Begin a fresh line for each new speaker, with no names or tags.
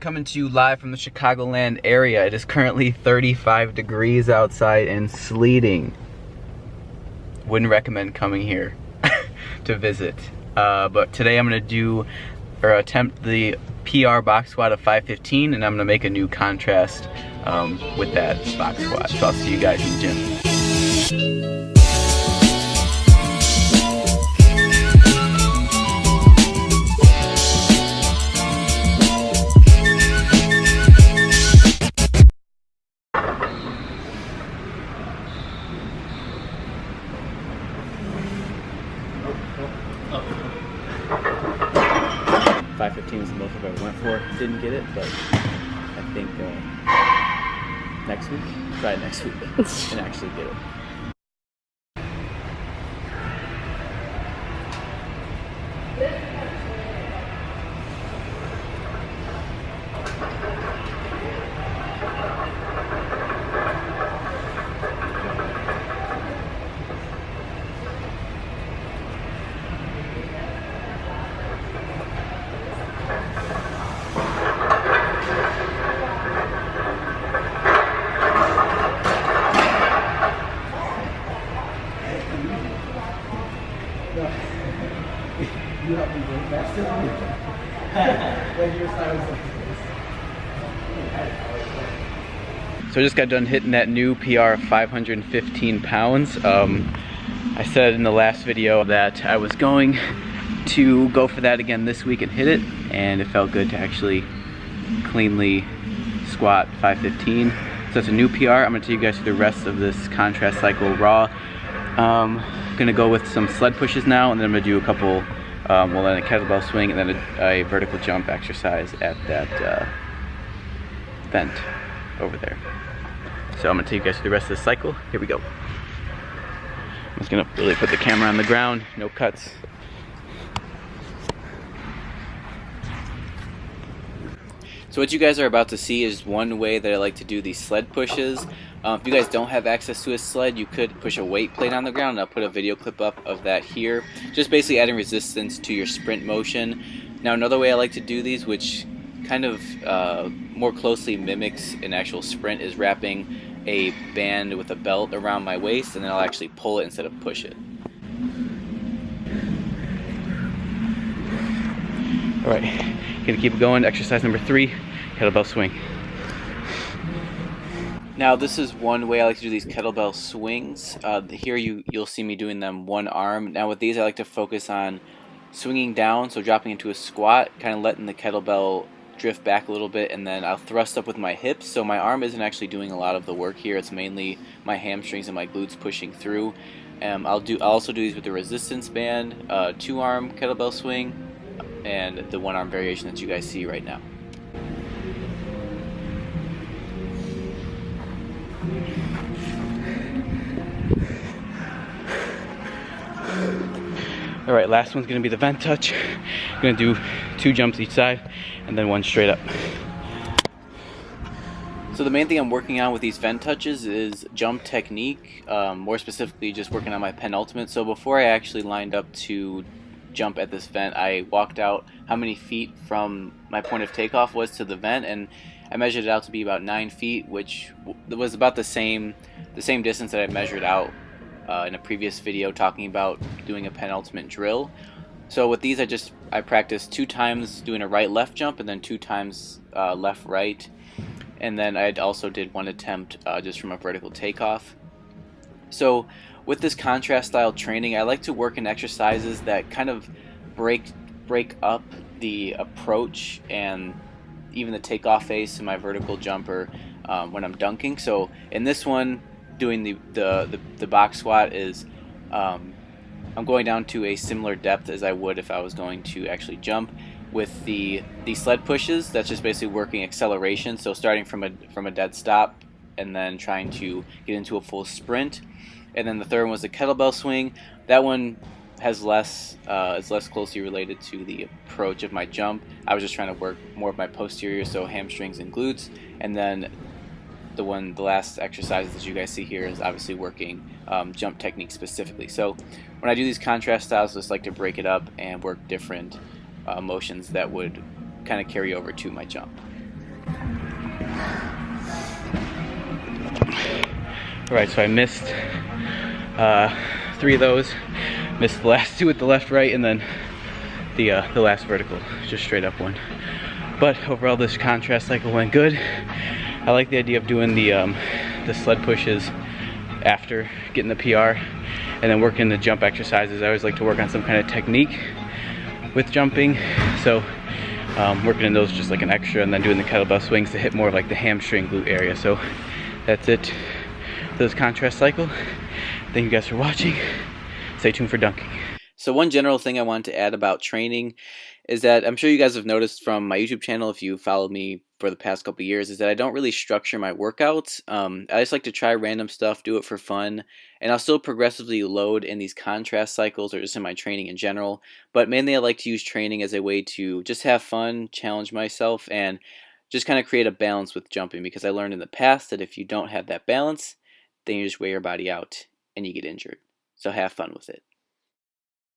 Coming to you live from the Chicagoland area. It is currently 35 degrees outside and sleeting. Wouldn't recommend coming here to visit. But today I'm gonna attempt the PR box squat of 515, and I'm gonna make a new contrast with that box squat. So I'll see you guys in the gym.
Oh. 515 was the most I've ever went for. Didn't get it, but I think next week, try it next week and actually get it.
You helped me break faster when your style was like this.
So I just got done hitting that new PR of 515 pounds. I said in the last video that I was going to go for that again this week and hit it, and it felt good to actually cleanly squat 515. So it's a new PR. I'm gonna take you guys through the rest of this contrast cycle raw. Gonna go with some sled pushes now, and then I'm gonna do a couple, then a kettlebell swing, and then a vertical jump exercise at that vent over there. So I'm gonna take you guys through the rest of the cycle. Here we go. I'm just gonna really put the camera on the ground, no cuts. So what you guys are about to see is one way that I like to do these sled pushes. If you guys don't have access to a sled, you could push a weight plate on the ground, and I'll put a video clip up of that here. Just basically adding resistance to your sprint motion. Now another way I like to do these, which kind of more closely mimics an actual sprint, is wrapping a band with a belt around my waist, and then I'll actually pull it instead of push it. Alright, gonna keep it going. Exercise number 3, kettlebell swing. Now this is one way I like to do these kettlebell swings. Here you'll see me doing them one arm. Now with these I like to focus on swinging down, so dropping into a squat, kind of letting the kettlebell drift back a little bit, and then I'll thrust up with my hips, so my arm isn't actually doing a lot of the work here. It's mainly my hamstrings and my glutes pushing through. I'll also do these with the resistance band, 2-arm kettlebell swing, and the 1-arm variation that you guys see right now. Alright, last one's going to be the vent touch. I'm going to do 2 jumps each side and then 1 straight up. So the main thing I'm working on with these vent touches is jump technique, more specifically just working on my penultimate. So before I actually lined up to jump at this vent, I walked out how many feet from my point of takeoff was to the vent, and I measured it out to be about 9 feet, which was about the same distance that I measured out in a previous video talking about doing a penultimate drill. So with these I practiced 2 times doing a right-left jump, and then 2 times left-right, and then I also did 1 attempt just from a vertical takeoff. So with this contrast style training, I like to work in exercises that kind of break up the approach and even the takeoff phase to my vertical jumper when I'm dunking. So in this one, doing the box squat is I'm going down to a similar depth as I would if I was going to actually jump. With the sled pushes, that's just basically working acceleration, so starting from a dead stop and then trying to get into a full sprint. And then the third one was the kettlebell swing. That one has is less closely related to the approach of my jump. I was just trying to work more of my posterior, so hamstrings and glutes. And then the last exercise that you guys see here is obviously working jump technique specifically. So when I do these contrast styles, I just like to break it up and work different motions that would kind of carry over to my jump.
Alright, so I missed 3 of those. Missed the last 2 with the left, right, and then the last vertical, just straight up one. But overall, this contrast cycle went good. I like the idea of doing the sled pushes after getting the PR, and then working the jump exercises. I always like to work on some kind of technique with jumping, so working in those just like an extra, and then doing the kettlebell swings to hit more of like the hamstring glute area. So that's it for this contrast cycle. Thank you guys for watching. Stay tuned for dunking.
So one general thing I wanted to add about training is that I'm sure you guys have noticed from my YouTube channel, if you followed me for the past couple years, is that I don't really structure my workouts. I just like to try random stuff, do it for fun, and I'll still progressively load in these contrast cycles or just in my training in general. But mainly I like to use training as a way to just have fun, challenge myself, and just kind of create a balance with jumping, because I learned in the past that if you don't have that balance, then you just wear your body out and you get injured. So have fun with it.